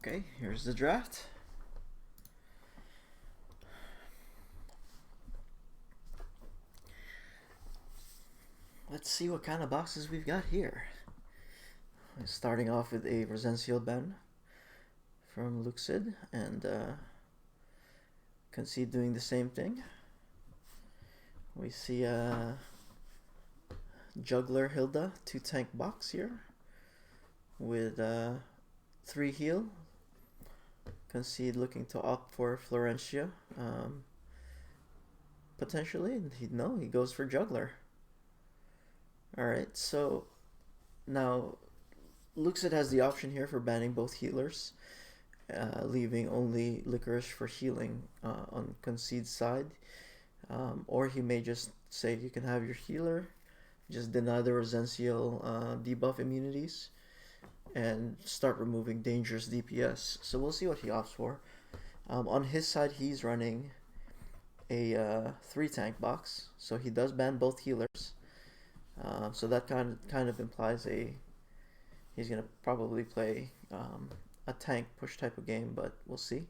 Okay, here's the draft. Let's see what kind of boxes we've got here. Starting off with a Rosenshield Ben from Lukcid, and Concede doing the same thing. We see a Juggler Hilda 2-tank box here with 3 heal. Concede looking to opt for Florentia. Potentially, no, he goes for Juggler. Alright, so now Lukcid has the option here for banning both healers, leaving only Licorice for healing on Concede's side. Or he may just say you can have your healer, just deny the Rosenshield debuff immunities, and start removing dangerous DPS. So we'll see what he opts for. On his side, he's running a 3-tank box, so he does ban both healers. So that kind of implies he's gonna probably play a tank push type of game, but we'll see.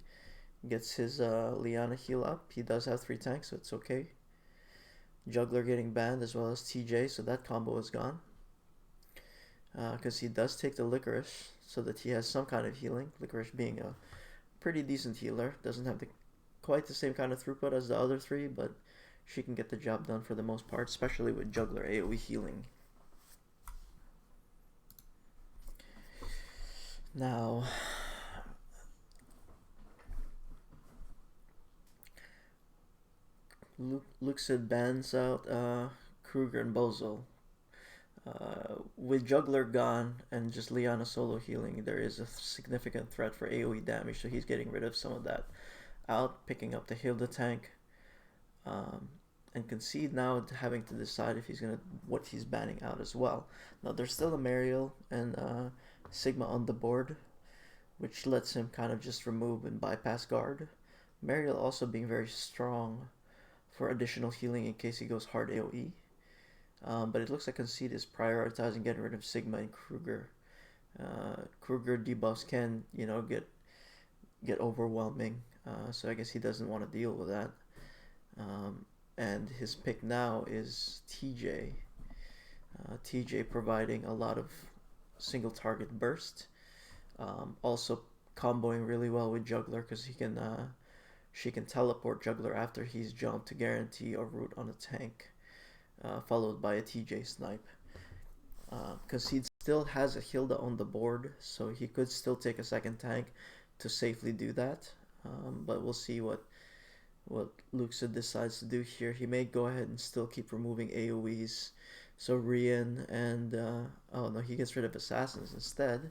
Gets his Liana heal up. He does have 3 tanks, so it's okay. Juggler getting banned as well as TJ, so that combo is gone. Because he does take the Licorice, so that he has some kind of healing. Licorice being a pretty decent healer. Doesn't have quite the same kind of throughput as the other 3, but she can get the job done for the most part, especially with Juggler AoE healing. Now, Lukcid bans out Kruger and Bozo. With Juggler gone and just Liana solo healing, there is a significant threat for AoE damage, so he's getting rid of some of that out, picking up the Hilda tank. And Concede now having to decide if what he's banning out as well. Now there's still a Mariel and Sigma on the board, which lets him kind of just remove and bypass guard. Mariel also being very strong for additional healing in case he goes hard AoE. But it looks like Concede is prioritizing getting rid of Sigma and Kruger. Kruger debuffs can, get overwhelming, so I guess he doesn't want to deal with that. And his pick now is TJ. TJ providing a lot of single target burst. Also comboing really well with Juggler because she can teleport Juggler after he's jumped to guarantee a root on a tank, followed by a TJ snipe. Concede still has a Hilda on the board, so he could still take a second tank to safely do that. But we'll see what Lukcid decides to do here. He may go ahead and still keep removing AoEs. So Rian and oh no, he gets rid of Assassins instead.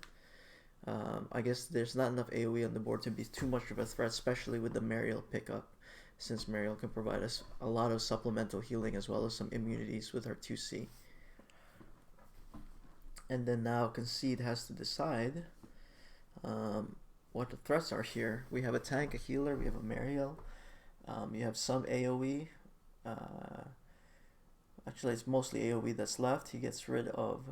I guess there's not enough AoE on the board to be too much of a threat, especially with the Mariel pickup, since Mariel can provide us a lot of supplemental healing as well as some immunities with her 2C. And then now Concede has to decide what the threats are here. We have a tank, a healer, we have a Mariel. You have some AoE. Actually, it's mostly AoE that's left. He gets rid of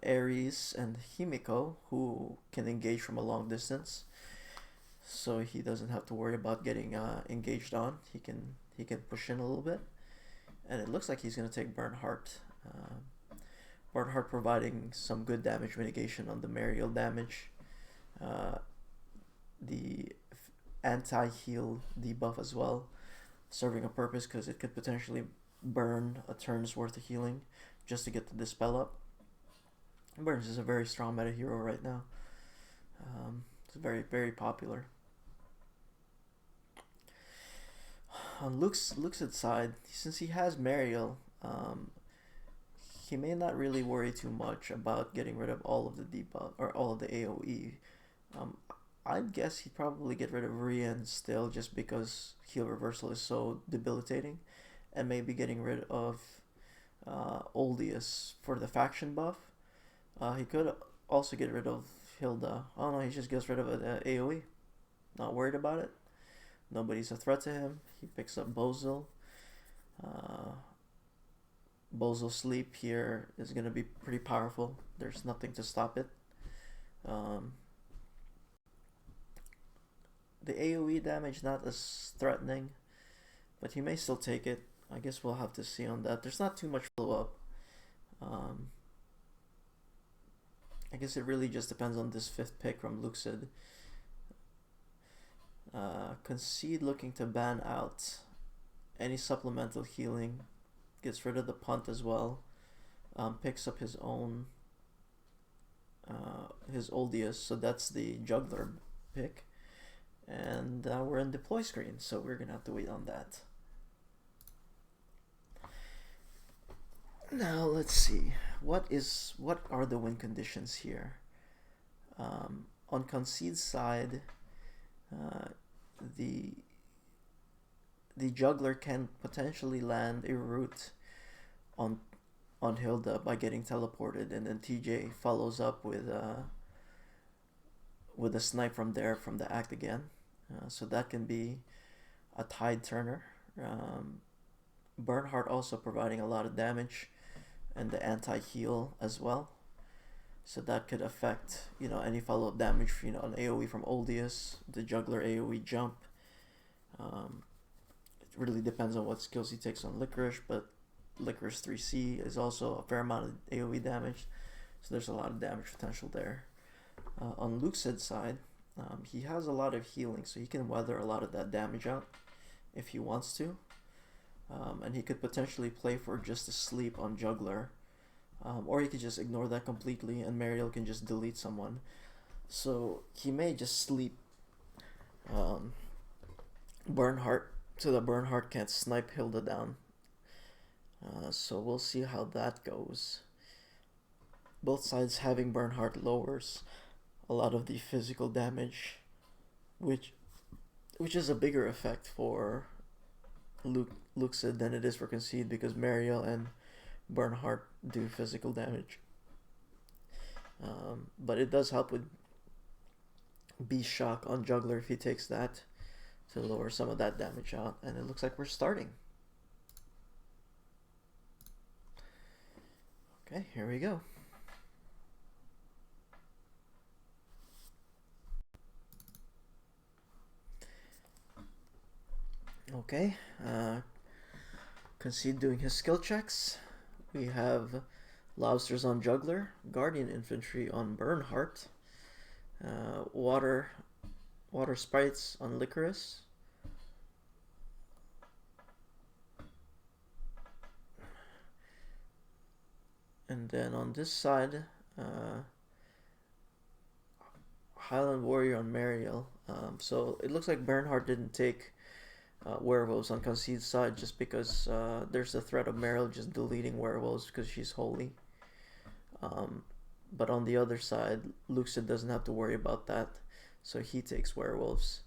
Ares and Himiko, who can engage from a long distance, so he doesn't have to worry about getting engaged on. He can push in a little bit, and it looks like he's going to take Bernhardt. Bernhardt providing some good damage mitigation on the Mariel damage. The anti-heal debuff as well, serving a purpose because it could potentially burn a turn's worth of healing just to get the dispel up. Burns is a very strong meta hero right now. It's very, very popular. On Lucid's side, since he has Mariel, he may not really worry too much about getting rid of all of the debuff or all of the AoE. I'd guess he'd probably get rid of Rian still, just because heal reversal is so debilitating, and maybe getting rid of Oldius for the faction buff. He could also get rid of Hilda. Oh no, he just gets rid of AoE. Not worried about it. Nobody's a threat to him. He picks up Bozo. Bozo sleep here is going to be pretty powerful. There's nothing to stop it. the AoE damage not as threatening, but he may still take it. I guess we'll have to see on that. There's not too much follow-up. I guess it really just depends on this 5th pick from Lukcid. Concede looking to ban out any supplemental healing. Gets rid of the punt as well. Picks up his own his Oldius, so that's the juggler pick. And we're in deploy screen, so we're gonna have to wait on that. Now let's see. What are the win conditions here? On Concede's side, the juggler can potentially land a root on Hilda by getting teleported, and then TJ follows up with a snipe from there from the act again. So that can be a tide turner. Bernhardt also providing a lot of damage and the anti-heal as well. So that could affect, any follow-up damage, an AoE from Oldius, the juggler AoE jump. It really depends on what skills he takes on Licorice, but Licorice 3C is also a fair amount of AoE damage. So there's a lot of damage potential there. On Lukcid's side, he has a lot of healing, so he can weather a lot of that damage out if he wants to. And he could potentially play for just a sleep on Juggler. Or he could just ignore that completely and Mariel can just delete someone. So he may just sleep Bernhardt so that Bernhardt can't snipe Hilda down. So we'll see how that goes. Both sides having Bernhardt lowers a lot of the physical damage, which is a bigger effect for Lukcid than it is for Concede, because Mariel and Bernhardt do physical damage. But it does help with Beast Shock on Juggler if he takes that to lower some of that damage out. And it looks like we're starting. Okay, here we go. Okay, Concede doing his skill checks. We have Lobsters on Juggler, Guardian Infantry on Bernhardt, Water Sprites on Licorice, and then on this side, Highland Warrior on Mariel. So it looks like Bernhardt didn't take werewolves on Concede's side just because there's the threat of Mariel just deleting werewolves because she's holy. But on the other side, Lukcid doesn't have to worry about that, so he takes werewolves.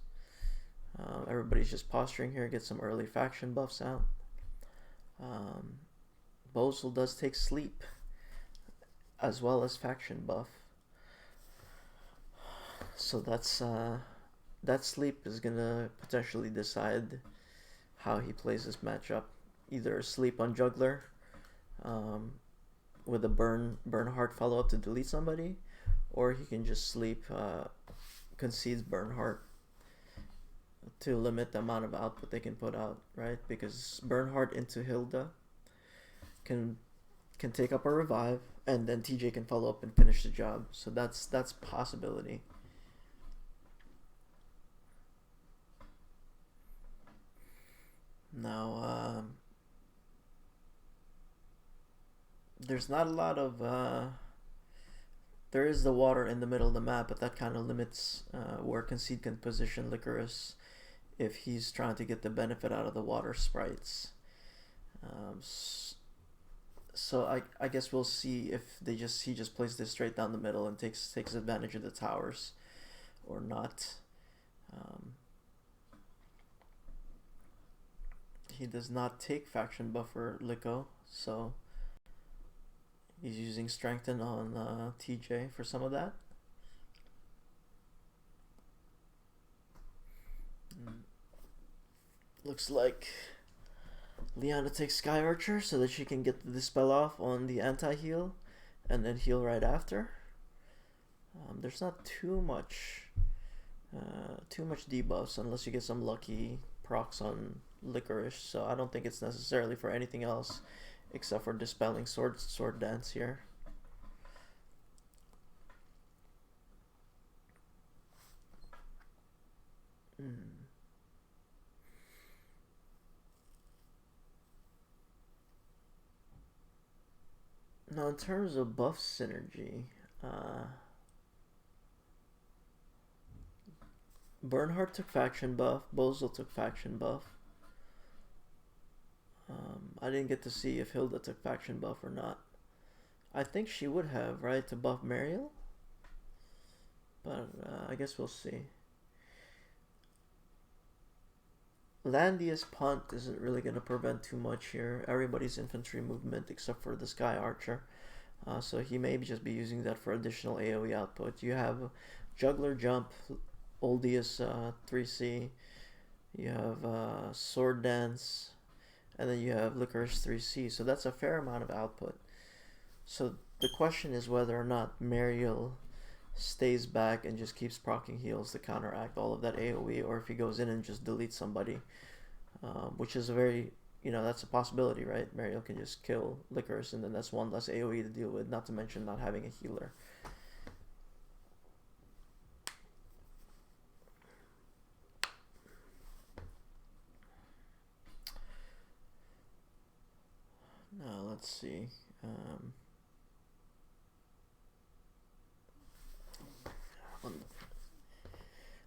Everybody's just posturing here, get some early faction buffs out. Bozel does take sleep as well as faction buff. So that's that sleep is gonna potentially decide how he plays this matchup. Either sleep on Juggler with a Bernhardt follow up to delete somebody, or he can just sleep Concedes Bernhardt to limit the amount of output they can put out, right? Because Bernhardt into Hilda can take up a revive, and then TJ can follow up and finish the job. So that's a possibility. Now, there's not a lot of there is the water in the middle of the map, but that kind of limits where Concede can position Licorice if he's trying to get the benefit out of the water sprites. So I guess we'll see if he just plays this straight down the middle and takes advantage of the towers or not. He does not take faction buffer Lico, so he's using Strengthen on TJ for some of that. Looks like Liana takes Sky Archer so that she can get the Dispel off on the anti-heal and then heal right after. There's not too much Too much debuffs unless you get some lucky procs on Licorice, so I don't think it's necessarily for anything else except for dispelling sword dance here. Now, in terms of buff synergy, Bernhardt took faction buff, Bozel took faction buff. I didn't get to see if Hilda took faction buff or not. I think she would have, right, to buff Mariel? But I guess we'll see. Landia's punt isn't really going to prevent too much here. Everybody's infantry movement except for the Sky Archer. So he may just be using that for additional AoE output. You have Juggler Jump, Oldius 3C. You have Sword Dance. And then you have Licorice 3C. So that's a fair amount of output. So the question is whether or not Mariel stays back and just keeps proccing heals to counteract all of that AoE, or if he goes in and just deletes somebody, which is a very, that's a possibility, right? Mariel can just kill Licorice, and then that's one less AoE to deal with, not to mention not having a healer. Now, let's see.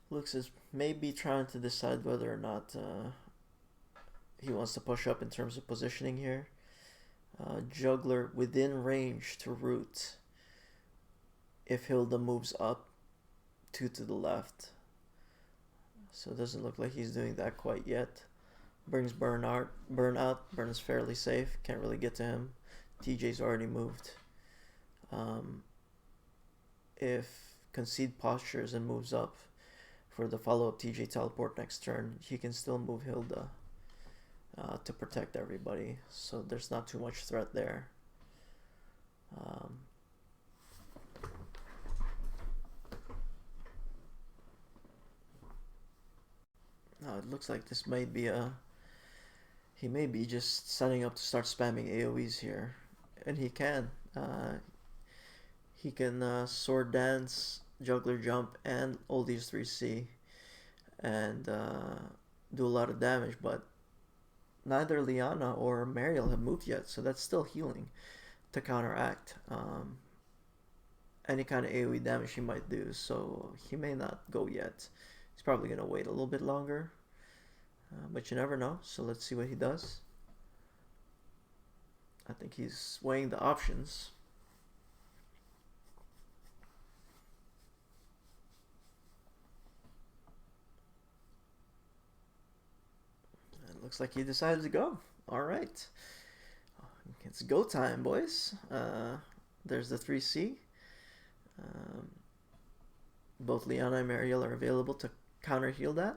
Lux is maybe trying to decide whether or not he wants to push up in terms of positioning here. Juggler within range to root if Hilda moves up 2 to the left. So it doesn't look like he's doing that quite yet. Brings Burnout. Burn is fairly safe. Can't really get to him. TJ's already moved. If Concede postures and moves up for the follow-up TJ teleport next turn, he can still move Hilda to protect everybody. So there's not too much threat there. No, it looks like this might be he may be just setting up to start spamming AoEs here. And he can. He can Sword Dance, Juggler Jump, and Oldies 3C. And do a lot of damage, but neither Liana or Mariel have moved yet, so that's still healing to counteract any kind of AoE damage he might do. So he may not go yet. He's probably going to wait a little bit longer. But you never know, so let's see what he does. I think he's weighing the options. It looks like he decided to go. Alright. It's go time, boys. There's the 3C. Both Liana and Mariel are available to counter heal that.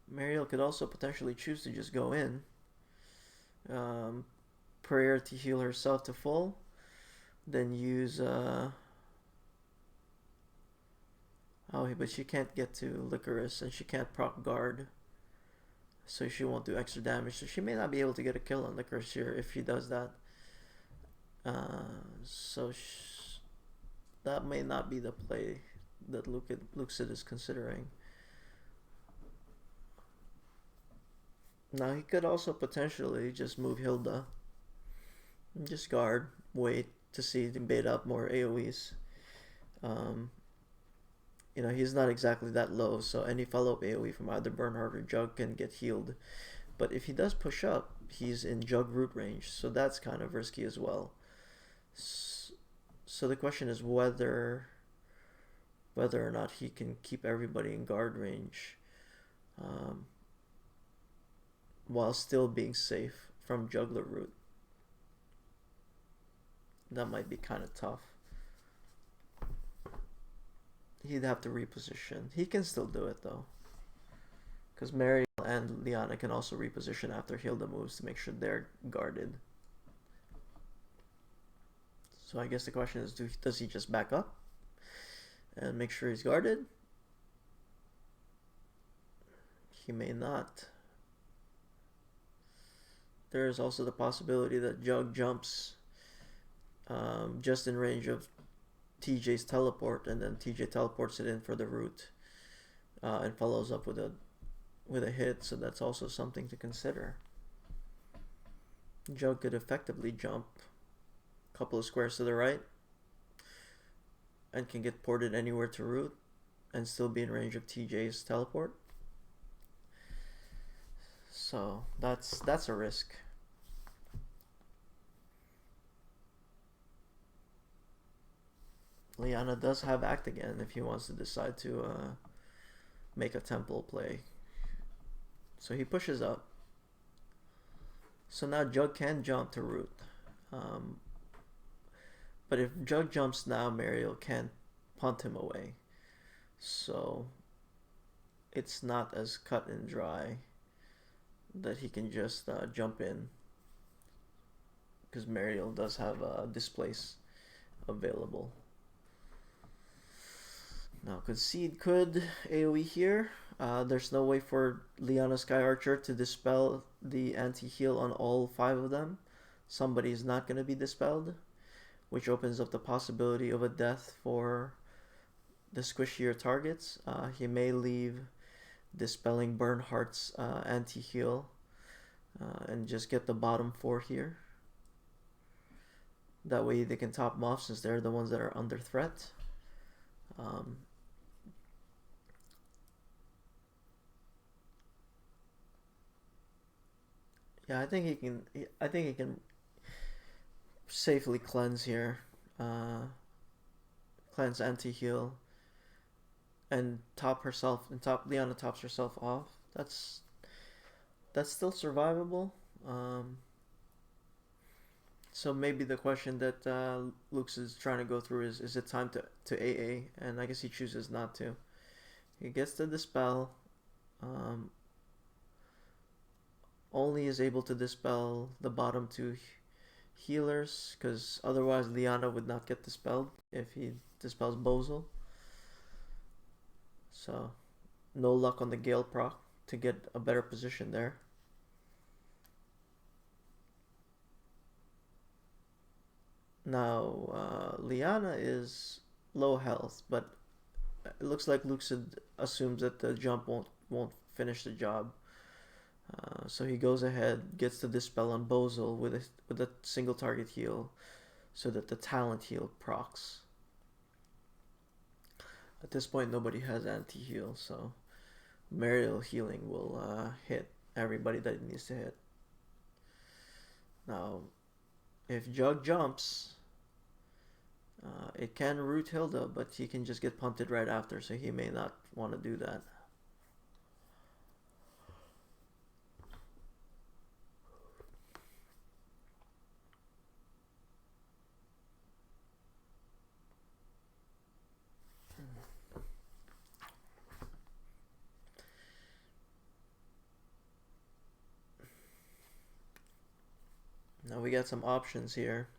Mariel could also potentially choose to just go in. Prayer to heal herself to full. Then use... oh, but she can't get to Licorice and she can't proc guard. So she won't do extra damage. So she may not be able to get a kill on Licorice here if she does that. That may not be the play that Lukcid is considering. Now he could also potentially just move Hilda. And just guard, wait to see him bait up more AoEs. He's not exactly that low, so any follow-up AoE from either Bernhardt or Jug can get healed. But if he does push up, he's in Jug root range, so that's kind of risky as well. So the question is whether or not he can keep everybody in guard range while still being safe from Juggler root. That might be kind of tough. He'd have to reposition. He can still do it though, because Mariel and Liana can also reposition after Hilda moves to make sure they're guarded. So I guess the question is, does he just back up and make sure he's guarded? He may not. There is also the possibility that Jug jumps just in range of TJ's teleport, and then TJ teleports it in for the root and follows up with a hit. So that's also something to consider. Jug could effectively jump a couple of squares to the right and can get ported anywhere to root and still be in range of TJ's teleport. So that's a risk. Liana does have Act again if he wants to decide to make a temple play. So he pushes up. So now Jug can jump to root. But if Jug jumps now, Mariel can punt him away. So it's not as cut and dry that he can just jump in, because Mariel does have Displace available. Now Concede could AoE here. There's no way for Liana Sky Archer to dispel the anti-heal on all 5 of them. Somebody is not going to be dispelled, which opens up the possibility of a death for the squishier targets. He may leave dispelling Bernhardt's anti-heal and just get the bottom 4 here. That way they can top them off since they're the ones that are under threat. Yeah, I think he can. I think he can safely cleanse here, cleanse anti-heal, and top herself. And Liana tops herself off. That's still survivable. So maybe the question that Lukes is trying to go through is it time to AA? And I guess he chooses not to. He gets to dispel. Only is able to dispel the bottom 2 healers, because otherwise Liana would not get dispelled if he dispels Bozel. So no luck on the Gale proc to get a better position there. Now Liana is low health, but it looks like Lukcid assumes that the jump won't finish the job. So he goes ahead, gets the dispel on Bozel with a single target heal, so that the talent heal procs. At this point, nobody has anti-heal, so Mariel healing will hit everybody that it needs to hit. Now, if Jug jumps, it can root Hilda, but he can just get punted right after, so he may not want to do that. Now we got some options here.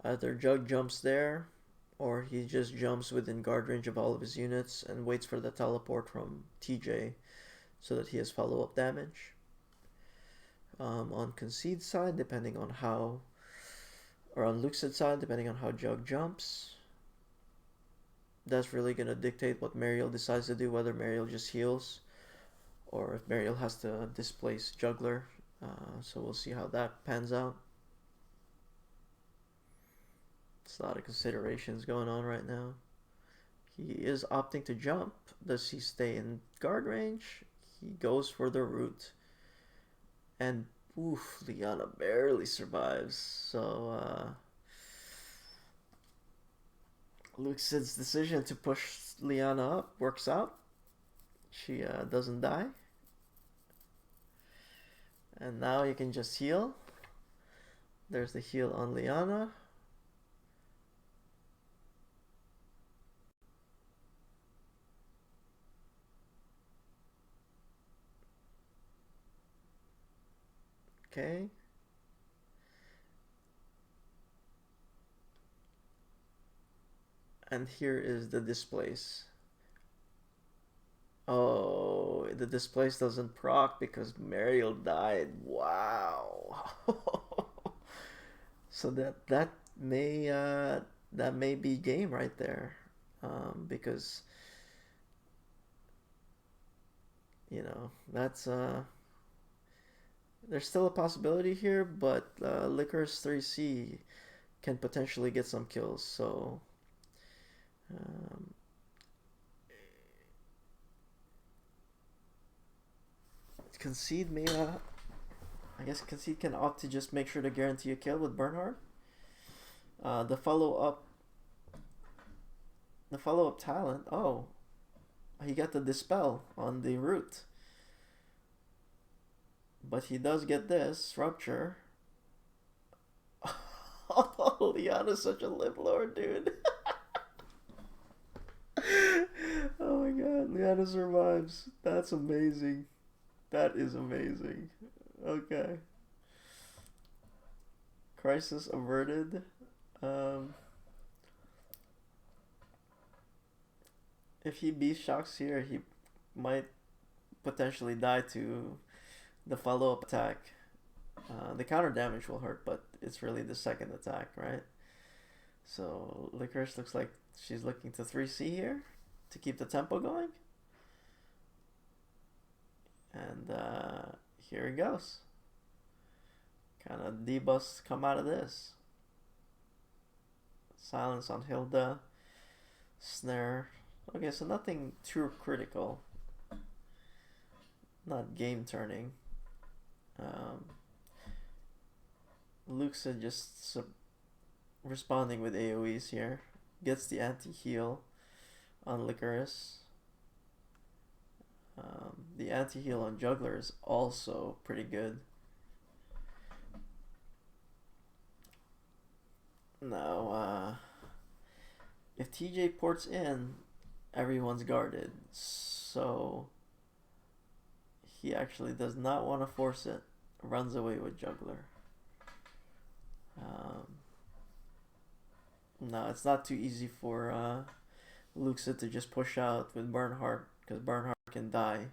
Either Jug jumps there, or he just jumps within guard range of all of his units and waits for the teleport from TJ so that he has follow-up damage. On Concede side, depending on how, or on Lukcid side, depending on how Jug jumps, that's really going to dictate what Mariel decides to do, whether Mariel just heals or if Mariel has to displace Juggler. So we'll see how that pans out. There's a lot of considerations going on right now. He is opting to jump. Does he stay in guard range? He goes for the root. And oof, Liana barely survives. So Lukcid's decision to push Liana up works out. She doesn't die. And now you can just heal. There's the heal on Liana. Okay. And here is the displace. Oh, the displace doesn't proc because Mariel died. Wow. So that may be game right there, because that's there's still a possibility here, but Licorice 3C can potentially get some kills. So um, Concede may I guess Concede can opt to just make sure to guarantee a kill with Bernhard. The follow up talent. Oh, he got the dispel on the root, but he does get this rupture. Oh, Liana's such a lip lord, dude. Oh my god, Liana survives. That's amazing. That is amazing. Okay. Crisis averted. Um, if he beast shocks here, he might potentially die to the follow up attack. The counter damage will hurt, but it's really the second attack, right? So Licorice looks like she's looking to 3C here to keep the tempo going. And here it goes. Kind of debuffs come out of this. Silence on Hilda. Snare. Okay, so nothing too critical. Not game turning. Lukcid just responding with AoEs here. Gets the anti-heal on Licorice. The anti-heal on Juggler is also pretty good. Now, if TJ ports in, everyone's guarded. So, he actually does not want to force it. Runs away with Juggler. No, it's not too easy for Lukcid to just push out with Bernhard, because Bernhard can die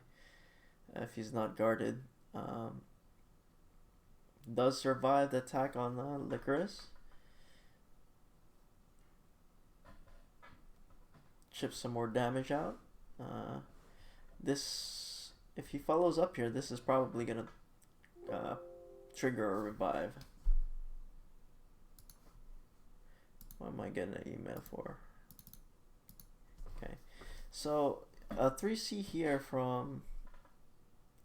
if he's not guarded. Does survive the attack on Licorice. Chips some more damage out. This, if he follows up here, this is probably gonna trigger a revive. What am I getting an email for? Okay, so 3C here from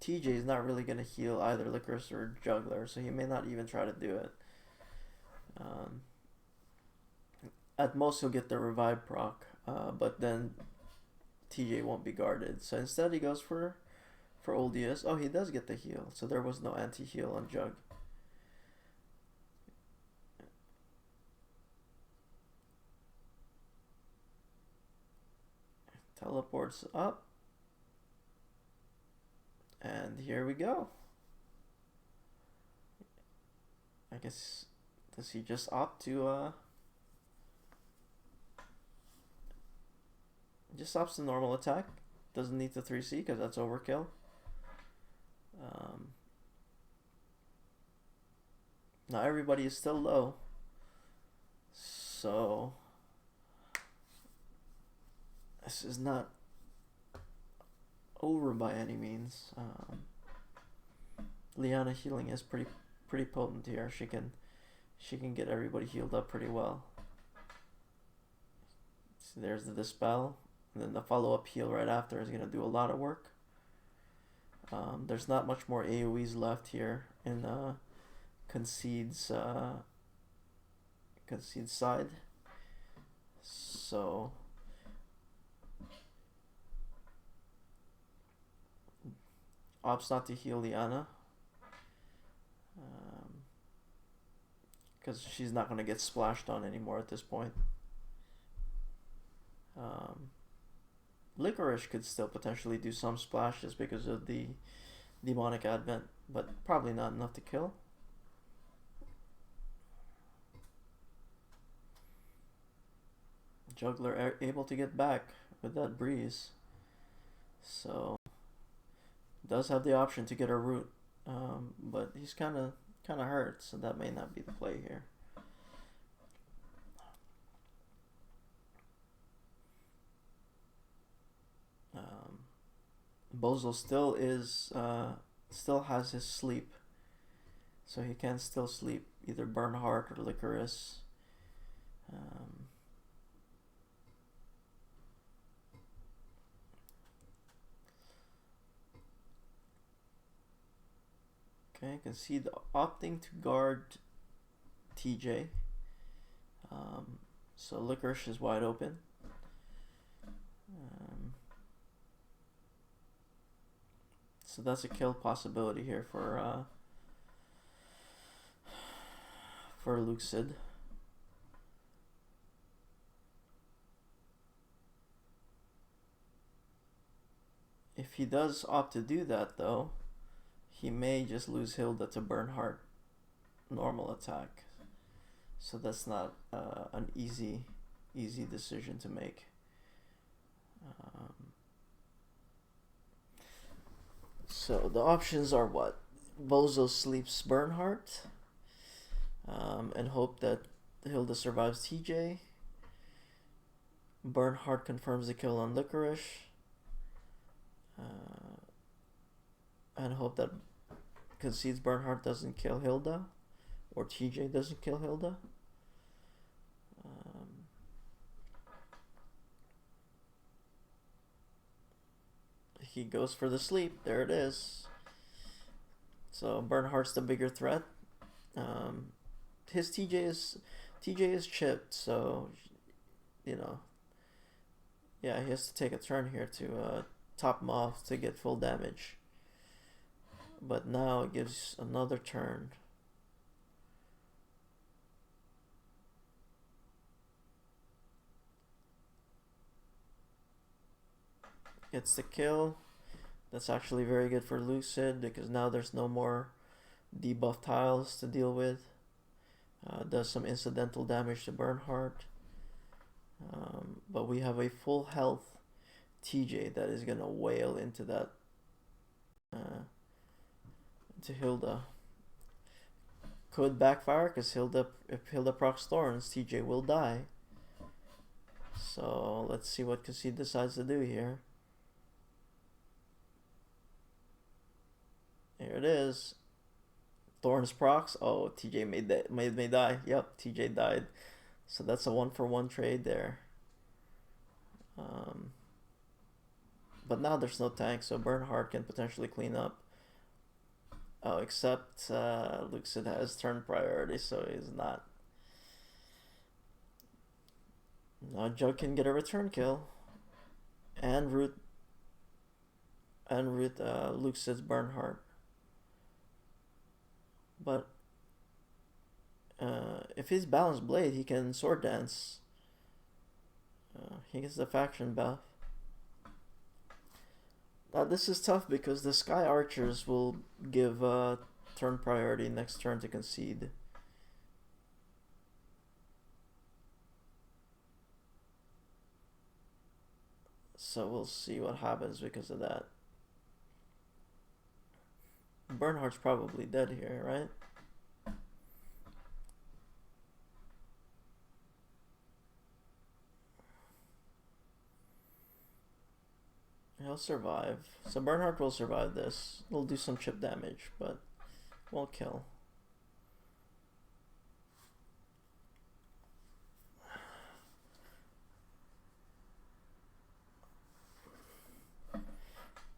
TJ is not really going to heal either Licorice or Juggler, so he may not even try to do it. At most he'll get the revive proc, but then TJ won't be guarded. So instead he goes for Oldius. Oh, he does get the heal, so there was no anti-heal on Jug. Teleports up. And here we go. I guess, does he just opt to, just opts the normal attack. Doesn't need the 3C because that's overkill. Now everybody is still low. So this is not over by any means. Liana healing is pretty potent here. She can get everybody healed up pretty well. So there's the dispel, and then the follow-up heal right after is gonna do a lot of work. There's not much more AoEs left here in Concede's side, so opts not to heal Liana because she's not going to get splashed on anymore at this point. Licorice could still potentially do some splashes because of the demonic advent, but probably not enough to kill. Juggler able to get back with that breeze. So does have the option to get a root, but he's kind of hurt, so that may not be the play here. Bozo still has his sleep, so he can still sleep either Bernhardt or Licorice. Okay, Concede opting to guard TJ. So Licorice is wide open. So that's a kill possibility here for Lukcid. If he does opt to do that, though, he may just lose Hilda to Bernhardt normal attack. So that's not an easy decision to make. So the options are what? Bozo sleeps Bernhardt and hope that Hilda survives TJ. Bernhardt confirms the kill on Licorice. And hope that Concedes Bernhardt doesn't kill Hilda, or TJ doesn't kill Hilda. He goes for the sleep. There it is. So Bernhardt's the bigger threat. His TJ is chipped, so yeah, he has to take a turn here to top him off to get full damage. But now it gives another turn. Gets the kill. That's actually very good for Lukcid because now there's no more debuff tiles to deal with. Does some incidental damage to Bernhardt. But we have a full health TJ that is gonna wail into that to Hilda. Could backfire because if Hilda procs Thorns, TJ will die. So let's see what Concede decides to do here. Here it is. Thorns procs. Oh, TJ may die. Yep, TJ died. So that's a 1-for-1 trade there. But now there's no tank, so Bernhardt can potentially clean up. Oh, except Lukcid has turn priority, so he's not. Now Jug can get a return kill. And root Lukcid's Bernhardt. But if he's Balanced Blade, he can Sword Dance. He gets the faction buff. This is tough because the Sky Archers will give turn priority next turn to Concede. So we'll see what happens because of that. Bernhardt's probably dead here, right? He'll survive. So Bernhardt will survive this. He'll do some chip damage, but won't kill.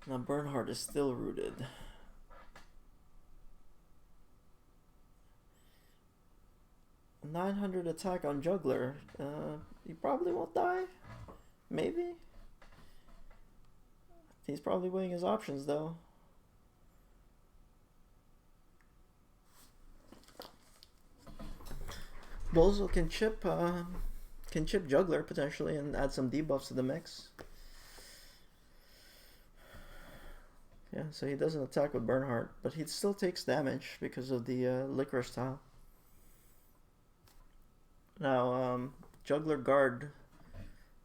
Now Bernhardt is still rooted. $900 attack on Juggler. He probably won't die. Maybe. He's probably weighing his options though. Bozo can chip Juggler potentially and add some debuffs to the mix. Yeah, so he doesn't attack with Bernhardt, but he still takes damage because of the Licorice tile. Now, Juggler Guard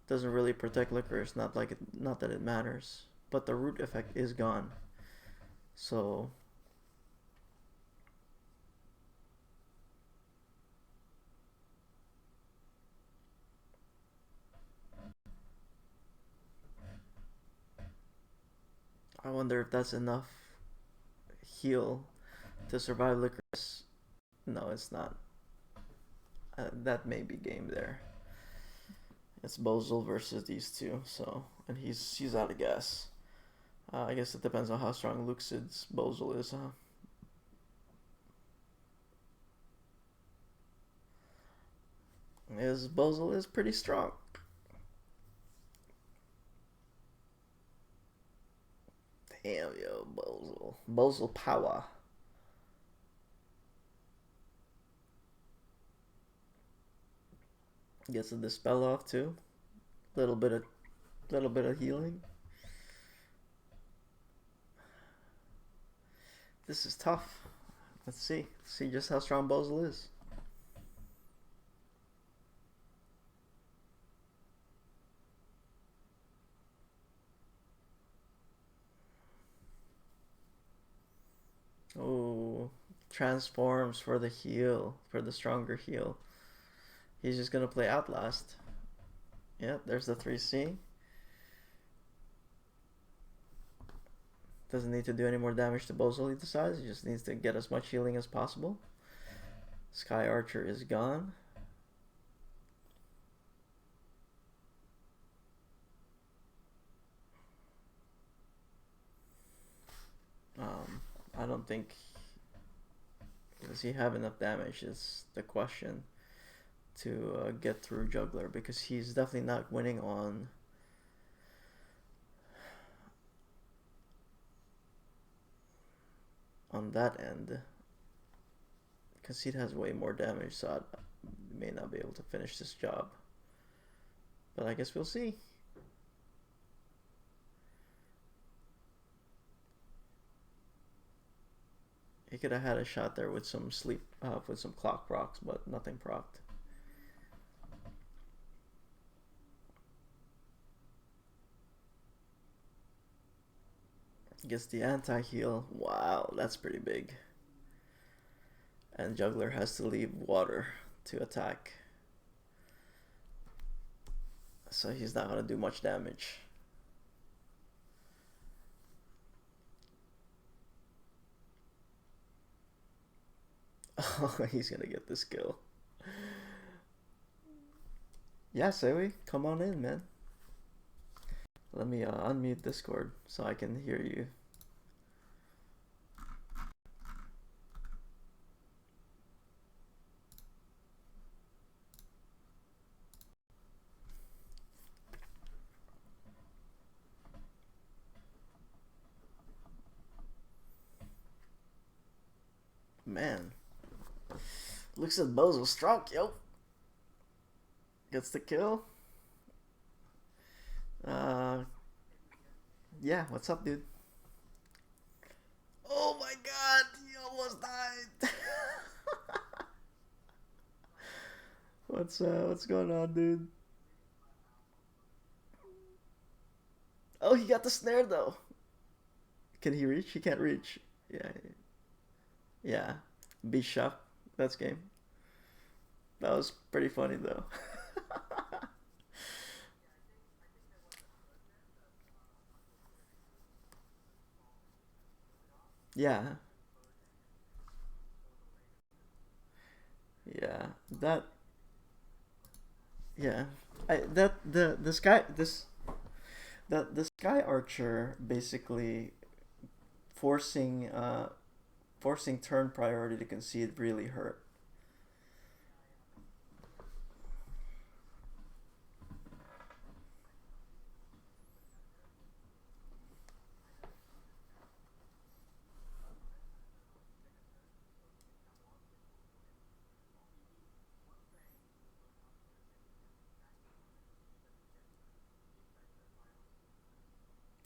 Doesn't really protect Licorice. Not that it matters, but the root effect is gone. So I wonder if that's enough heal to survive Licorice. No, it's not. That may be game there. It's Bozil versus these two, so and he's out of gas. I guess it depends on how strong Lucid's Bozil is, huh? His Bozil is pretty strong. Damn, yo, Bozil. Bozil power. Gets the dispel off too. Little bit of healing. This is tough. Let's see. See just how strong Bozil is. Oh, transforms for the heal, for the stronger heal. He's just gonna play Outlast. Yeah, there's the 3C. Doesn't need to do any more damage to Bozil, he decides. He just needs to get as much healing as possible. Sky Archer is gone. I don't think... Does he have enough damage is the question to get through Juggler, because he's definitely not winning on that end. Concede has way more damage, so I may not be able to finish this job, but I guess we'll see. He could have had a shot there with some sleep, with some clock procs, but nothing procced. Gets the anti-heal. Wow, that's pretty big. And Juggler has to leave water to attack. So he's not going to do much damage. Oh, he's going to get this kill. Yeah, Sewi, come on in, man. Let me unmute Discord so I can hear you. Man. Lukcid Bozil struck, yo. Gets the kill. Yeah, what's up, dude? Oh my god, he almost died. What's going on, dude? Oh, he got the snare though. Can he reach? He can't reach. Yeah, yeah. Be shocked. That's game. That was pretty funny though. Yeah, yeah. That yeah. I that the sky this the Sky Archer basically forcing forcing turn priority to concede really hurt.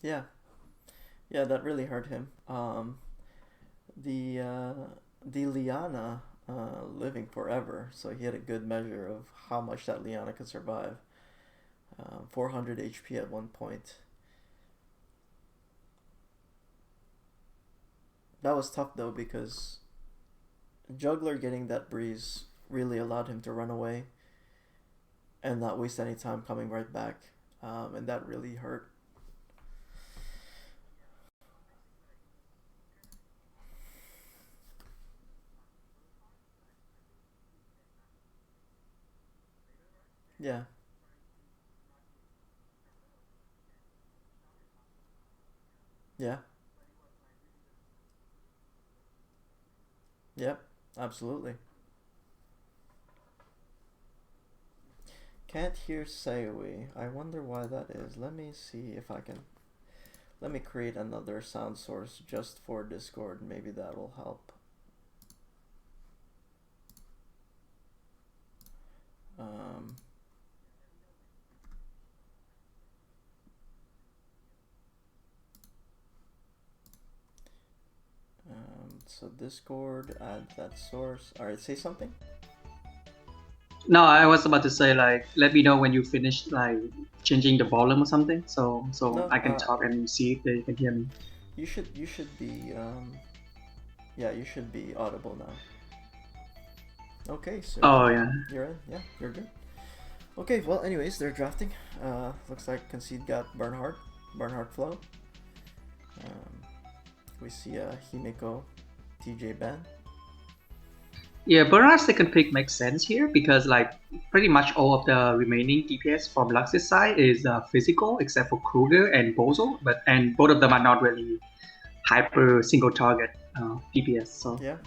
Yeah, yeah, that really hurt him. The the Liana living forever, so he had a good measure of how much that Liana could survive. 400 HP at one point. That was tough though because Juggler getting that breeze really allowed him to run away and not waste any time coming right back. And that really hurt. Yeah. Yeah. Yep. Absolutely. Can't hear Sayui. I wonder why that is. Let me see if I can. Let me create another sound source just for Discord. Maybe that'll help. Um, so Discord, add that source. All right, say something. No, I was about to say like, let me know when you finish like changing the volume or something, so No, I can talk and see if they can hear me. you should be yeah, you should be audible now. Okay, so Oh yeah. you're in. Yeah, you're good. Okay, well, anyways, they're drafting. Looks like Concede got Bernhard Flow. Um, we see Himiko, TJ Ben. Yeah, Bernard's second pick makes sense here because like pretty much all of the remaining DPS from Lux's side is physical except for Kruger and Bozo, and both of them are not really hyper single target DPS. So Yeah.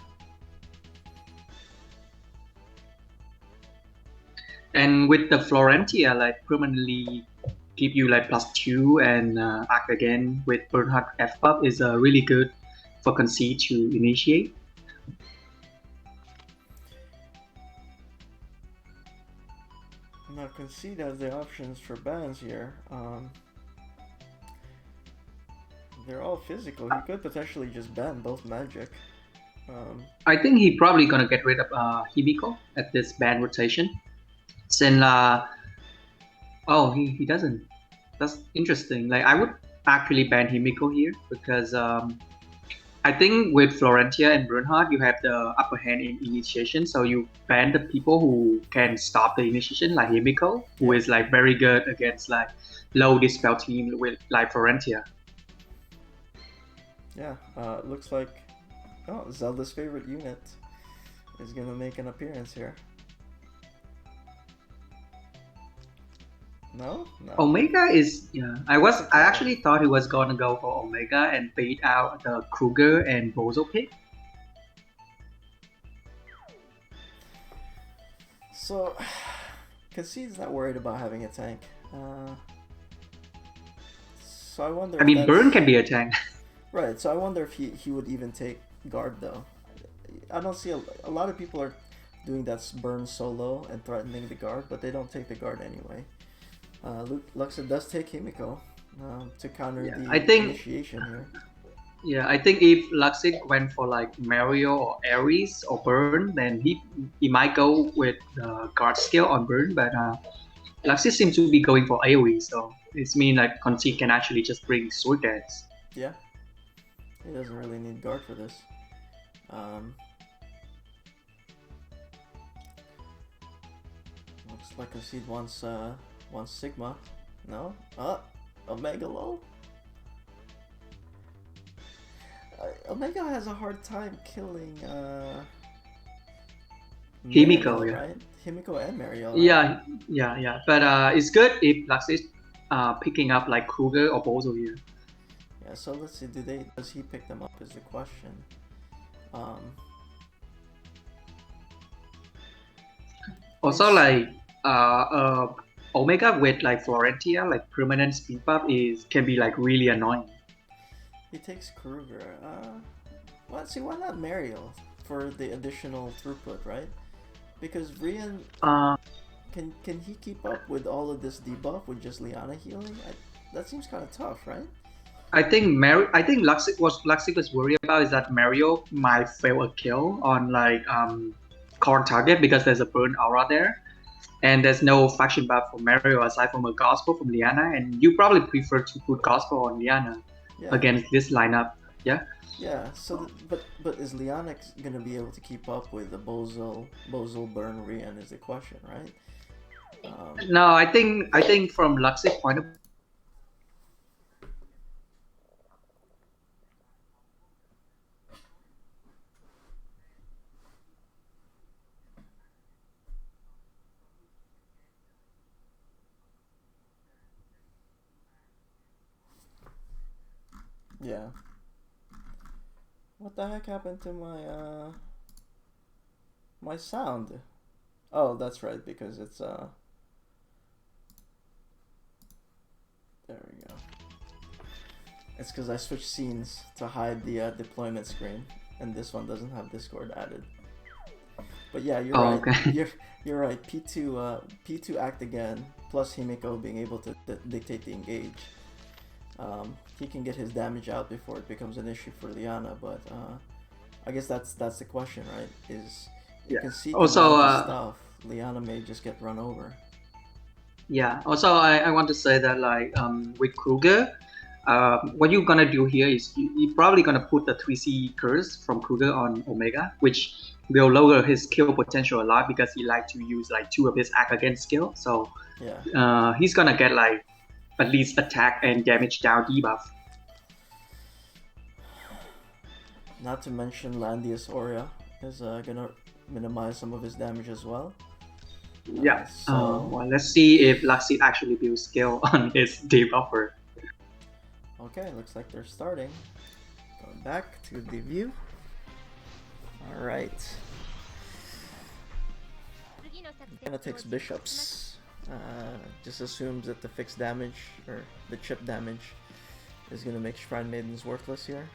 And with the Florentia like permanently give you like +2 and act again with Bernhard F buff is really good for Concede to initiate. Now Concede has the options for bans here. They're all physical. He could potentially just ban both magic. I think he probably gonna get rid of Himiko at this ban rotation. Since oh he doesn't. That's interesting. Like I would actually ban Himiko here because I think with Florentia and Bernhard you have the upper hand in initiation, so you ban the people who can stop the initiation, like Himiko, who is like very good against like low dispel team with like Florentia. Yeah, looks like Zelda's favorite unit is gonna make an appearance here. No? No. Omega is yeah. I actually thought he was gonna go for Omega and bait out the Kruger and Bozo pick. So, Concede's not worried about having a tank. So I wonder. I mean, Burn can be a tank. Right. So I wonder if he would even take guard though. I don't see a lot of people are doing that burn solo and threatening the guard, but they don't take the guard anyway. Lukcid does take Himiko to counter the initiation here. Yeah, I think if Lukcid went for like Mario or Ares or Burn, then he might go with the guard skill on Burn, but Lukcid seems to be going for AoE, so it means like Concede can actually just bring sword dance. Yeah, he doesn't really need guard for this. Looks like Concede wants Sigma. No? Omega low? Omega has a hard time killing Himiko, Mariola, right? Himiko and Mariola. Yeah. But it's good if Lukcid picking up like Kruger or Bozo here. Yeah, so let's see, does he pick them up is the question. Also like Omega with like Florentia, like permanent speed buff can be like really annoying. He takes Kruger. Why not Mario for the additional throughput, right? Because Rian can he keep up with all of this debuff with just Liana healing? That seems kind of tough, right? I think Lukcid was worried about is that Mario might fail a kill on like core target because there's a burn aura there. and there's no faction buff for Mario aside from a Gospel from Liana, and you probably prefer to put Gospel on Liana Yeah. against this lineup. Yeah. Yeah. So, but is Liana gonna be able to keep up with the Bozil burn Rian is the question, right? No, I think from Lukcid point of Yeah. What the heck happened to my sound? Oh, that's right, because it's there we go. It's because I switched scenes to hide the deployment screen, and this one doesn't have Discord added. But yeah, you're right. okay. You're right. P2 act again plus Himiko being able to dictate the engage. He can get his damage out before it becomes an issue for Liana, but I guess that's the question, right? Is Yeah. Concede Also, stuff, Liana may just get run over. yeah. Also, I want to say that like with Kruger, what you're gonna do here is you're probably gonna put the 3C curse from Kruger on Omega, which will lower his kill potential a lot because he likes to use like 2 of his act against skill. So yeah, he's gonna get like at least attack and damage down debuff. Not to mention Landius Aurea is gonna minimize some of his damage as well. Yeah. Well, let's see if Lukcid actually builds skill on his debuffer. Okay, looks like they're starting. Going back to the view. Alright. Kinda takes bishops. Just assumes that the fixed damage, or the chip damage, is gonna make Shrine Maidens worthless here.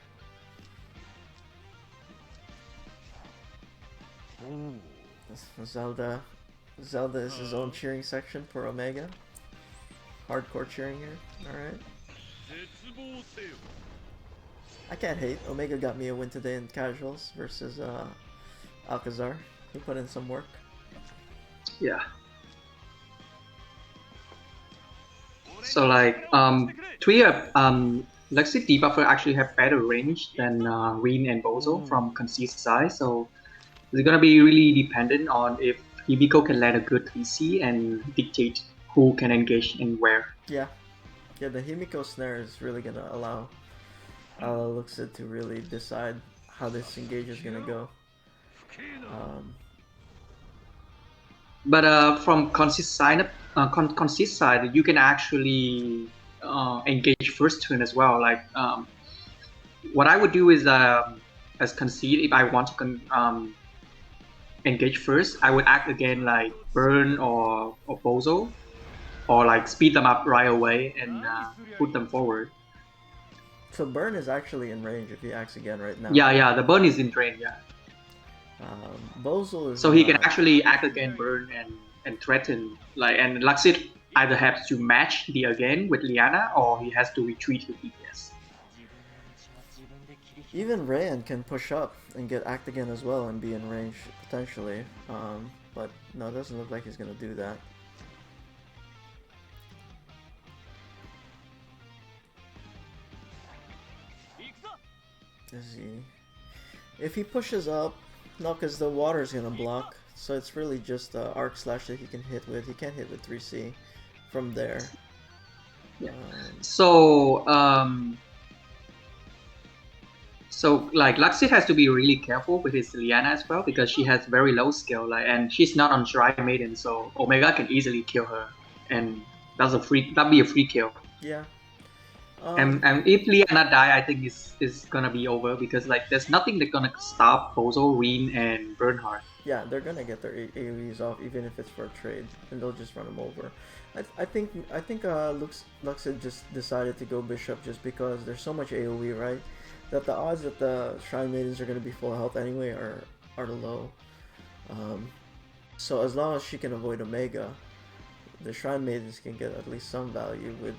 Zelda is his own cheering section for Omega. Hardcore cheering here. Alright. I can't hate. Omega got me a win today in casuals versus Alcazar. He put in some work. Yeah. So like Lukcid debuffer actually have better range than Rin and Bozo from Concede's side, so it's gonna be really dependent on if Himiko can land a good 3C and dictate who can engage and where. Yeah, the Himiko snare is really gonna allow Lukcid to really decide how this engage is gonna go. But from Concede's side, you can actually engage first turn as well. Like what I would do is as Concede, if I want to engage first, I would act again like Burn or Bozo, or like speed them up right away and put them forward. So Burn is actually in range if he acts again right now. Yeah, the Burn is in range, yeah. Bozo is so he can actually act again Burn and threaten, like, and Lukcid either has to match the again with Liana or he has to retreat with DPS. Even Rayan can push up and get act again as well and be in range potentially, but no, it doesn't look like he's gonna do that. Is he? If he pushes up, no, because the water is gonna block, so it's really just arc slash that he can hit with. He can't hit with 3C from there. Yeah. So like Lukcid has to be really careful with his Liana as well because she has very low skill, like, and she's not on Shrine Maiden, so Omega can easily kill her, and that'd be a free kill. Yeah. And if Liana die, I think it's gonna be over because like there's nothing that's gonna stop Bozo, Rin, and Bernhardt. Yeah, they're gonna get their AoEs off even if it's for a trade, and they'll just run them over. I think Lukcid just decided to go Bishop just because there's so much AoE, right? That the odds that the Shrine Maidens are gonna be full health anyway are low. So as long as she can avoid Omega, the Shrine Maidens can get at least some value with,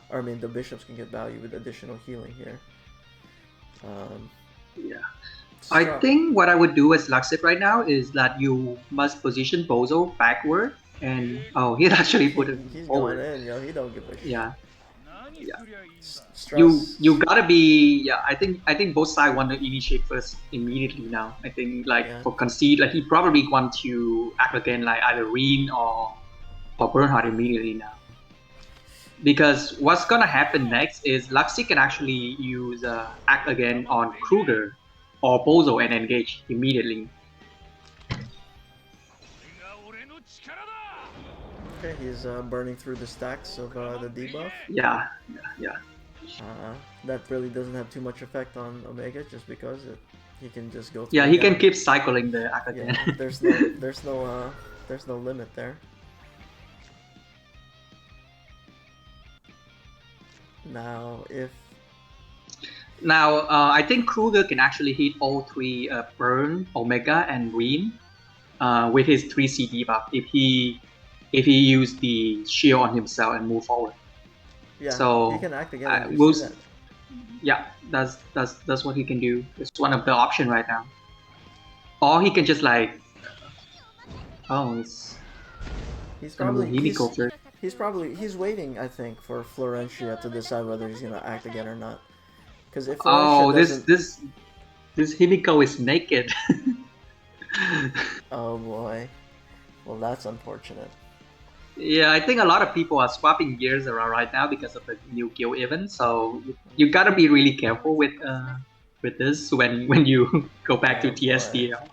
I mean the Bishops can get value with additional healing here. Yeah. I think what I would do as Lukcid right now is that you must position Bozo backward And oh, he actually put it He's going forward. in, yo. He don't give a Yeah, yeah. You Strauss. gotta be, yeah. I think both sides want to initiate first immediately now. I think like Yeah, for Concede, like he probably want to act again like either Reen or Bernhard immediately now. Because what's gonna happen next is Luxi can actually use act again on Kruger or Bozo and engage immediately. okay. He's burning through the stacks of the debuff. Yeah, yeah. That really doesn't have too much effect on Omega, just because he can just go Yeah, through he can again. keep cycling the act Yeah, again. there's no limit there. Now, if Now, I think Kruger can actually hit all three Burn, Omega, and Reen with his 3C debuff if he used the shield on himself and move forward. yeah, he So can act again and we'll, do that. yeah, that's what he can do. It's one of the option right now. Or he can just like, oh, it's He's gonna move probably Himiko first. he's waiting, I think, for Florentia to decide whether he's gonna act again or not. Because if Oh, Florentia doesn't, this Himiko is naked. oh boy, well that's unfortunate. Yeah, I think a lot of people are swapping gears around right now because of the new guild event. So you gotta be really careful with this when you go back to Oh boy. TSDL.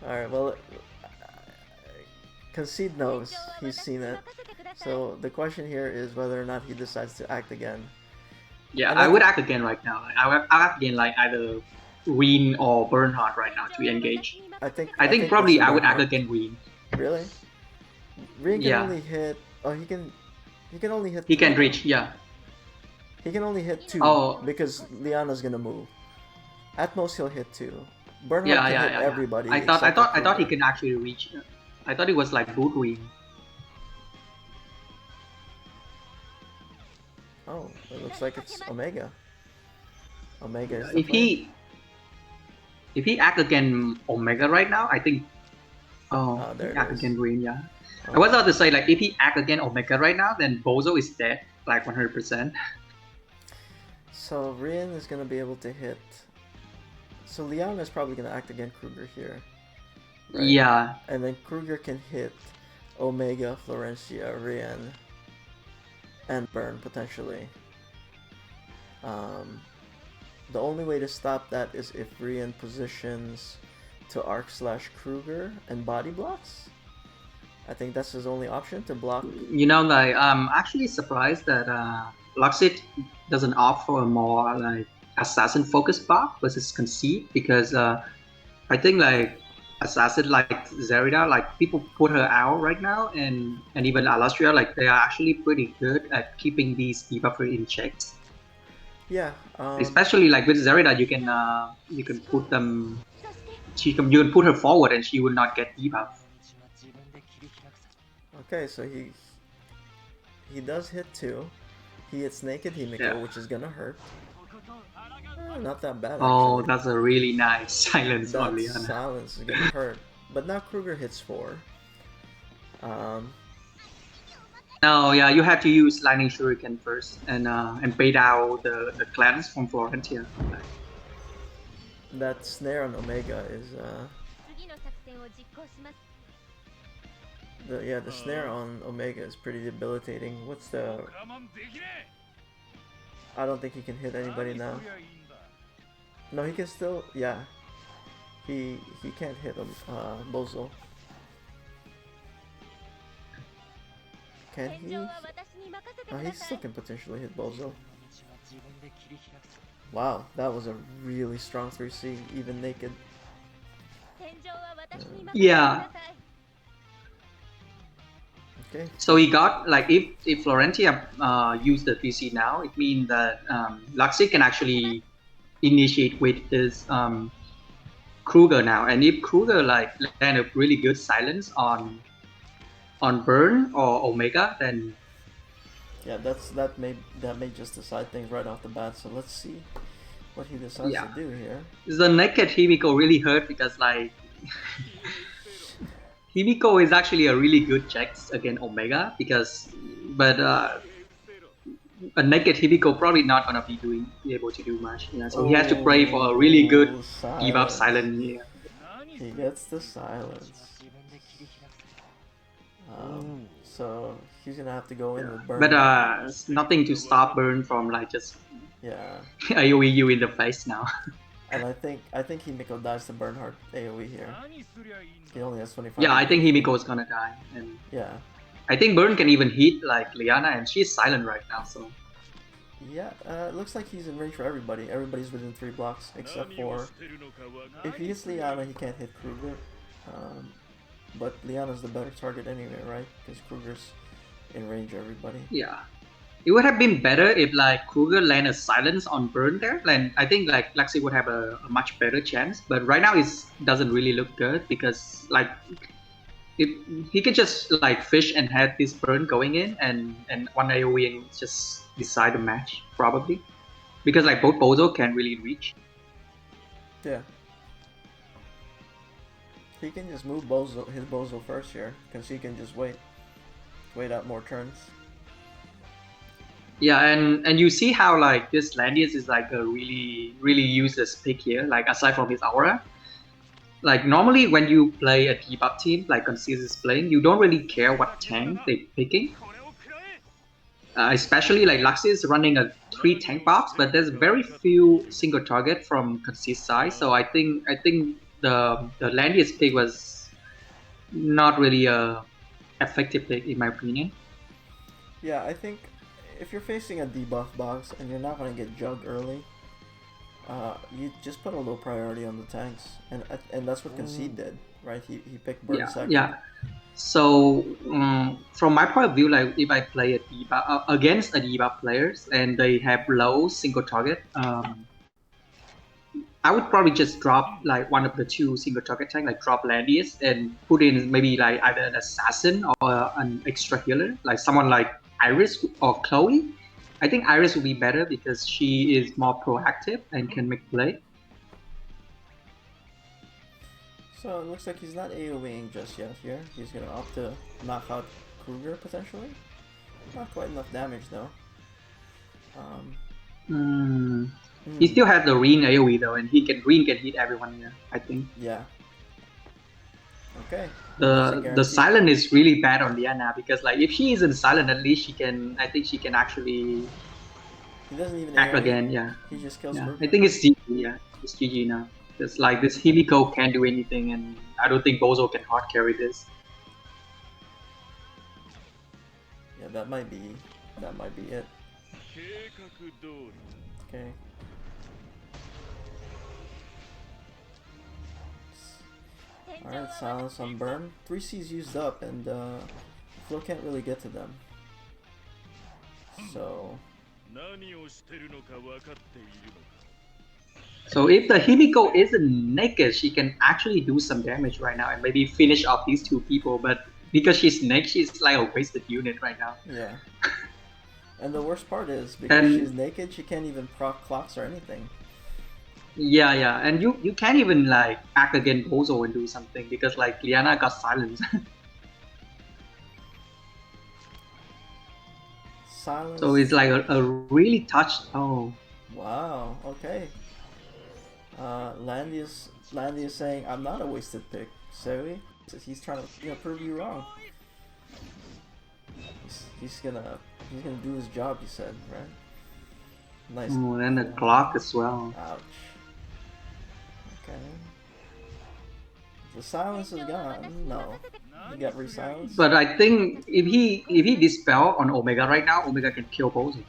All right, well, Concede knows, he's seen it. So the question here is whether or not he decides to act again. Yeah, And I would act again right now. I would act again like either Reen or Bernhard right now to engage. I think it's probably a I would act Bernhardt. again Reen. Really? Ring can Yeah, only hit. Oh, he can only hit he three can though. reach. Yeah. He can only hit two Oh, because Liana's gonna move. At most, he'll hit two. Bernhardt yeah, can yeah, hit yeah, yeah. everybody I thought I except for thought I thought he Kruger. can actually reach. I thought it was like boot Reen. Oh, it looks like it's Omega. Omega is the If play. he act again Omega right now, I think. Oh, Oh, he there it act is. again Green, yeah. Oh. I was about to say like if he act again Omega right now, then Bozo is dead like 100%. So Rian is gonna be able to hit. So Liana is probably gonna act again Kruger here. Right? Yeah, And then Kruger can hit Omega, Florencia, Rian, and Burn potentially. The only way to stop that is if Rian positions to arc slash Kruger and body blocks. I think that's his only option to block. like I'm actually surprised that Lukcid doesn't opt for a more like assassin focused buff versus Concede because I think like assassin like Zerida, like people put her out right now, and even Alastria, like they are actually pretty good at keeping these debuffers in check. Yeah. Especially like with Zerida, you can put them. You can put her forward, and she will not get debuff. Okay, so he does hit two. He hits naked Himiko, Yeah. which is gonna hurt. Not that bad Oh, actually. that's a really nice silence on That Liana. silence is gonna hurt. But now Kruger hits four. No, yeah, you have to use Lightning Shuriken first and bait out the clans from Florentia. That snare on Omega is the snare on Omega is pretty debilitating. What's the? I don't think he can hit anybody now. No, he can still. Yeah, he can't hit him. Bozo. Can he? He still can potentially hit Bozo. Wow, that was a really strong 3C, even naked. Yeah. Okay. So he got like if Florentia use the PC now, it means that Lukcid can actually initiate with his Kruger now, and if Kruger like land a really good silence on Burn or Omega, then yeah, that may just decide things right off the bat. So let's see what he decides to do here. The naked Himiko really hurt because like Himiko is actually a really good check against Omega but a naked Himiko probably not gonna be able to do much. Yeah, so he has to pray for a really good Oh, debuff silence. silent. Yeah. He gets the silence. So he's gonna have to go in with But burn. nothing to stop Burn from like just Yeah, AoE you in the face now. and I think Himiko dies to Bernhardt AoE here. He only has 25. Yeah, I think HP. Himiko is gonna die, and Yeah, I think Burn can even hit like Liana, and she's silent right now. So yeah. It looks like he's in range for everybody. Everybody's within 3 blocks except for if he hits Liana, he can't hit Kruger. But Liana's the better target anyway, right? Because Kruger's in range of everybody. yeah, it would have been better if like Kruger landed silence on Burn there. Then I think like Lukcid would have a much better chance. But right now it doesn't really look good because like if he can just like fish and had this Burn going in and one AoE and just decide the match probably because like both Bozo can really reach. Yeah. He can just move his Bozo first here, because he can just wait out more turns. Yeah, and you see how like this Landius is like a really useless pick here. Like aside from his aura, like normally when you play a debuff team like Concede is playing, you don't really care what tank they're picking. Especially like Lukcid is running a 3 tank box, but there's very few single target from Concede side. So I think the Landius pick was not really a effective pick in my opinion. Yeah, I think if you're facing a debuff box and you're not gonna get jugged early, you just put a low priority on the tanks, and that's what Concede did, right? He picked Burn second. Yeah. So from my point of view, like if I play a debuff against a debuff players and they have low single target, I would probably just drop like one of the 2 single target tank, like drop Landius and put in maybe like either an assassin or an extra healer, like someone like Iris or Chloe. I think Iris would be better because she is more proactive and can make play. So it looks like he's not AoEing just yet here. He's gonna opt to knock out Kruger potentially. Not quite enough damage though. He still has the Reen AoE though, and Reen can hit everyone here, I think. Yeah. Okay. The silent is really bad on Liana because like if she isn't silent, at least I think she can actually he doesn't even act AoE. again. Yeah. He just kills Kruger. I think it's GG. Yeah, it's GG now. It's like this Himiko can't do anything, and I don't think Bozo can hard carry this. Yeah, that might be it. Okay. Alright, silence on Burn. 3 C's used up, and Flo can't really get to them. So if the Himiko isn't naked, she can actually do some damage right now and maybe finish off these 2 people. But because she's naked, she's like a wasted unit right now. Yeah. And the worst part is because she's naked, she can't even proc clocks or anything. Yeah, and you can't even like act against Bozo and do something because like Liana got silenced. Silence. So it's like a really touched. Oh. Wow. Okay. Landius saying, "I'm not a wasted pick, Zoe." He's trying to prove you wrong. He's gonna do his job. You said, right? Nice. Oh, and the clock as well. Ouch. Okay. The silence is gone. No, he got re-silenced. But I think if he dispel on Omega right now, Omega can kill Bozo.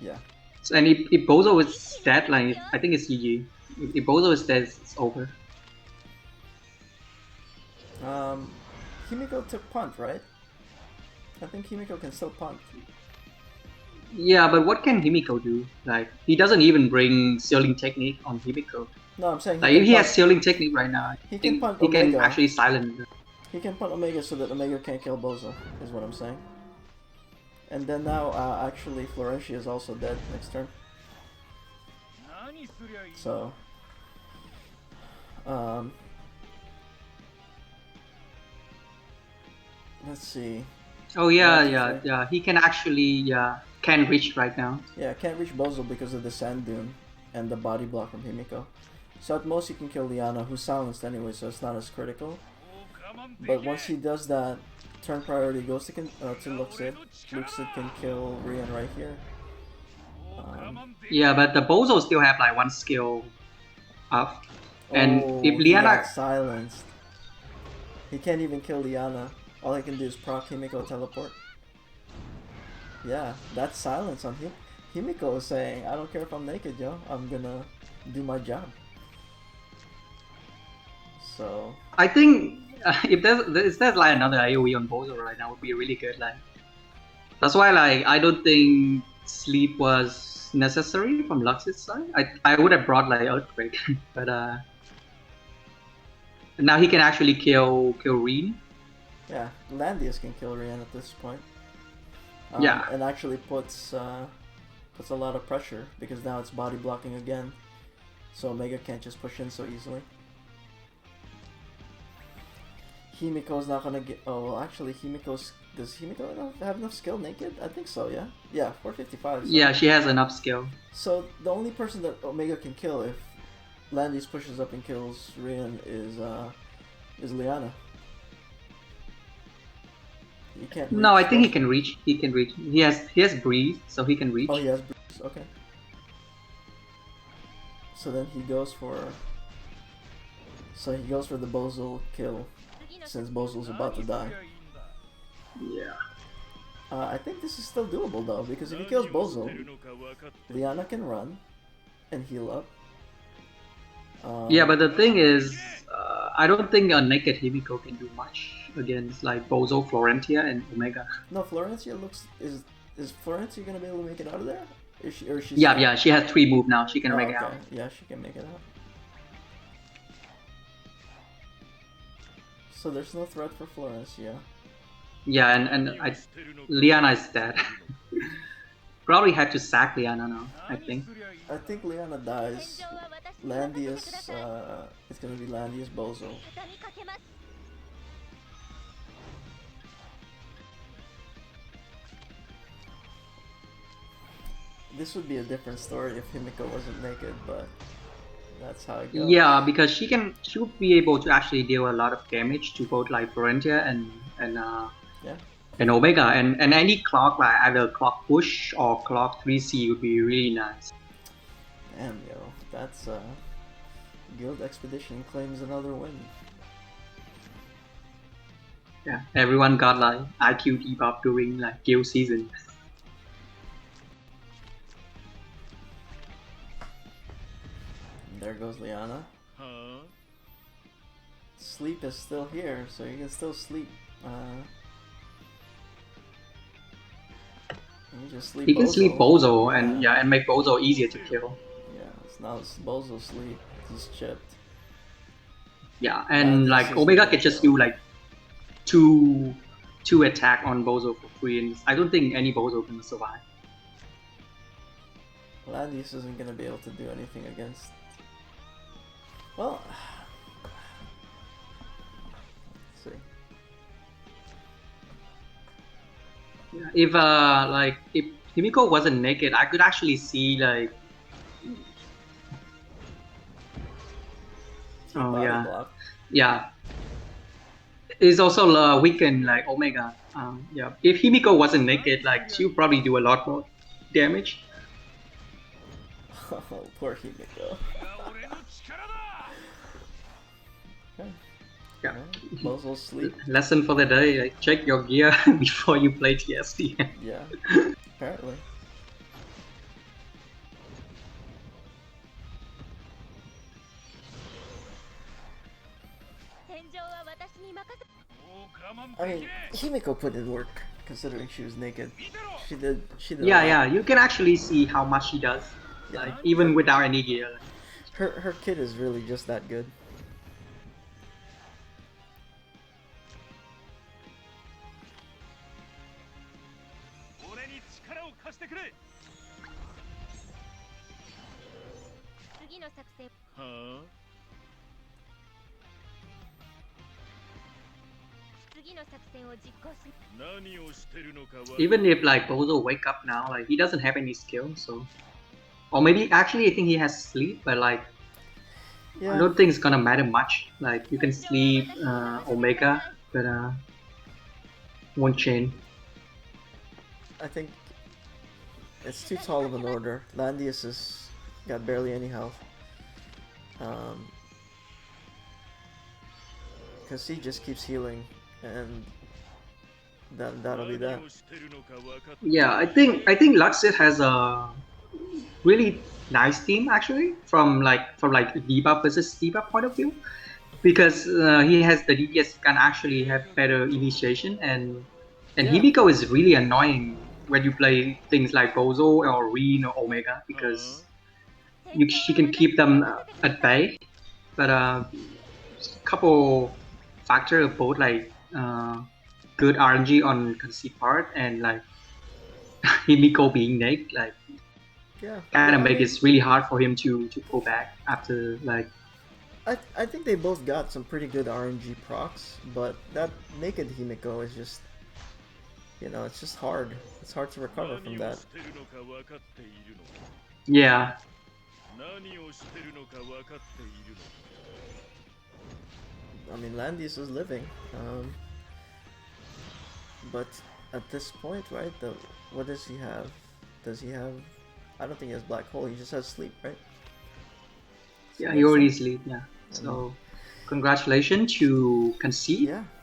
Yeah. So, and if Bozo is dead, like I think it's GG. If Bozo is dead, it's over. Himiko took punt, right? I think Himiko can still punt. Yeah, but what can Himiko do? Like he doesn't even bring sealing technique on Himiko. No, I'm saying like if he has sealing technique right now, he can punt he Omega. can actually silence. He can punt Omega so that Omega can't kill Bozo, is what I'm saying. And then now, actually, Florentia is also dead next turn. So, Let's see. Oh yeah, One, two, yeah, three. yeah. He can actually, yeah, can reach right now. Yeah, I can't reach Bozo because of the sand dune and the body block from Himiko. So at most you can kill Liana, who's silenced anyway, so it's not as critical. But once he does that, turn priority goes to Lukcid. Lukcid can kill Rian right here. Yeah, but the Bozo still have like one skill up, and if Oh, he got Liana, silenced. He can't even kill Liana. All he can do is proc Himiko teleport. Yeah, that's silence on him. Himiko is saying, I don't care if I'm naked, yo. I'm gonna do my job. So, I think if there's like another AOE on Bozo right now would be really good. Like that's why like I don't think sleep was necessary from Lux's side. I would have brought like Earthquake, but now he can actually kill Reen. yeah, Landius can kill Rian at this point. Yeah, And actually puts a lot of pressure because now it's body blocking again. So Omega can't just push in so easily. Himiko's not gonna get. Oh well, actually, does Himiko have enough skill naked? I think so. Yeah, yeah, 455. So. yeah, she has enough skill. So the only person that Omega can kill if Landis pushes up and kills Rian is Liana. He can't reach. No, I think he can reach. He can reach. He has breathe, so he can reach. Oh, he has breeze. Okay. So then he goes for. So he goes for the Bozo kill, since Bozo's about to die. Yeah. I think this is still doable though, because if he kills Bozo, Liana can run and heal up. Yeah, but the thing is, I don't think a naked Himiko can do much against like Bozo, Florentia, and Omega. No, Florencia looks is Florencia gonna be able to make it out of there? Is she or is she? Yeah, yeah, she has 3 move now. She can make it okay. out. Yeah, she can make it out. So there's no threat for Florencia. Yeah, and Liana is dead. Probably had to sack Liana now, I think. I think Liana dies. Landius, it's gonna be Landius Bozo. This would be a different story if Himiko wasn't naked, but that's how it goes. Yeah, because she would be able to actually deal a lot of damage to both like Florentia yeah. and Omega, and any clock like either clock push or clock 3C would be really nice. Damn, yo, that's Guild Expedition claims another win. Yeah, everyone got like IQ debuff during like guild season. There goes Liana. Sleep is still here, so you can still sleep. You just sleep. He can Bozo. sleep Bozo and make Bozo easier to kill. Yeah, it's now Bozo sleep. He's chipped. Yeah, and like Omega can just do like two attack on Bozo for free, and I don't think any Bozo can survive. Landis isn't gonna be able to do anything against. Well, let's see. Yeah, if Himiko wasn't naked, I could actually see like. Oh yeah, Block. yeah. It's also weakened like Omega. Yeah, if Himiko wasn't naked, like she would probably do a lot more damage. Oh, poor Himiko. Yeah. Bozo sleep. Lesson for the day: like, check your gear before you play TSD. Yeah, apparently. I mean, Himiko put in work, considering she was naked. She did. Yeah, yeah. You can actually see how much she does, like even without any gear. Her kid is really just that good. Even if like Bozo wake up now, like he doesn't have any skill, so or maybe actually I think he has sleep, but like I Yeah, don't think it's gonna matter much. Like you can sleep Omega, but won't change. I think it's too tall of an order. Landius has got barely any health. Concede just keeps healing, and that'll be that. Yeah, I think Lukcid has a really nice team actually from debuff versus debuff point of view because he has the DPS can actually have better initiation and Yeah, Himiko is really annoying when you play things like Bozo or Reen or Omega because she can keep them at bay, but couple factor of both like good RNG on conceit part and like Himiko being naked like yeah, kind yeah. of I make mean, it really hard for him to pull back after like I think they both got some pretty good RNG procs, but that naked Himiko is just, it's just hard. It's hard to recover from that. yeah. I mean, Landius is living, but at this point, right? What does he have? Does he have? I don't think he has black hole. He just has sleep, right? So Yeah, he that's already that. sleep. Yeah. I mean, So, congratulations to Concede. yeah,